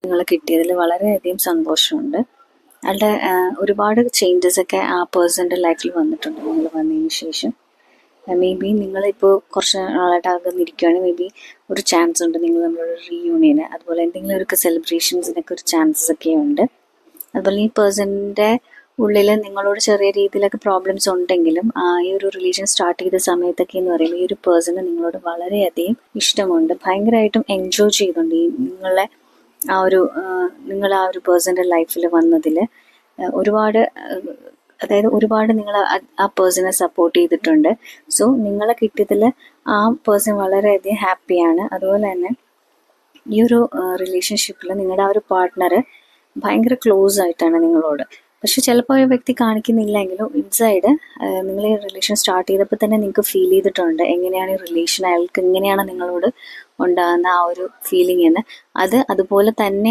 നിങ്ങളെ കിട്ടിയതിൽ വളരെയധികം സന്തോഷമുണ്ട്. അയാളുടെ ഒരുപാട് ചേഞ്ചസ് ഒക്കെ ആ പേഴ്സൻ്റെ ലൈഫിൽ വന്നിട്ടുണ്ട് നിങ്ങൾ വന്നതിന് ശേഷം. മേ ബി നിങ്ങളിപ്പോൾ കുറച്ച് നാളായിട്ട് അകന്നിരിക്കുകയാണെങ്കിൽ മേ ബി ഒരു ചാൻസ് ഉണ്ട് നിങ്ങൾ നമ്മളൊരു റീയൂണിയന്, അതുപോലെ എന്തെങ്കിലും ഒരു സെലിബ്രേഷൻസിനൊക്കെ ഒരു ചാൻസസ് ഒക്കെ ഉണ്ട്. അതുപോലെ ഈ പേഴ്സണിൻ്റെ ഉള്ളിൽ നിങ്ങളോട് ചെറിയ രീതിയിലൊക്കെ പ്രോബ്ലംസ് ഉണ്ടെങ്കിലും ഈ ഒരു റിലേഷൻ സ്റ്റാർട്ട് ചെയ്ത സമയത്തൊക്കെ എന്ന് പറയുമ്പോൾ ഈ ഒരു പേഴ്സണ് നിങ്ങളോട് വളരെയധികം ഇഷ്ടമുണ്ട്, ഭയങ്കരമായിട്ടും എൻജോയ് ചെയ്യുന്നുണ്ട് ഈ നിങ്ങൾ ആ ഒരു പേഴ്സൻ്റെ ലൈഫിൽ വന്നതിൽ. ഒരുപാട് നിങ്ങൾ ആ പേഴ്സണെ സപ്പോർട്ട് ചെയ്തിട്ടുണ്ട്. സോ നിങ്ങളെ കിട്ടിയതിൽ ആ പേഴ്സൺ വളരെയധികം ഹാപ്പിയാണ്. അതുപോലെ തന്നെ ഈ ഒരു റിലേഷൻഷിപ്പിൽ നിങ്ങളുടെ ആ ഒരു പാർട്ട്ണർ ഭയങ്കര ക്ലോസ് ആയിട്ടാണ് നിങ്ങളോട്. പക്ഷെ ചിലപ്പോൾ ആ വ്യക്തി കാണിക്കുന്നില്ലെങ്കിലും ഇൻസൈഡ് നിങ്ങൾ ഈ റിലേഷൻ സ്റ്റാർട്ട് ചെയ്തപ്പോൾ തന്നെ നിങ്ങൾക്ക് ഫീൽ ചെയ്തിട്ടുണ്ട് എങ്ങനെയാണ് ഈ റിലേഷൻ, അയാൾക്ക് എങ്ങനെയാണ് നിങ്ങളോട് ഉണ്ടാകുന്ന ആ ഒരു ഫീലിംഗ് എന്ന്. അതുപോലെ തന്നെയാണ്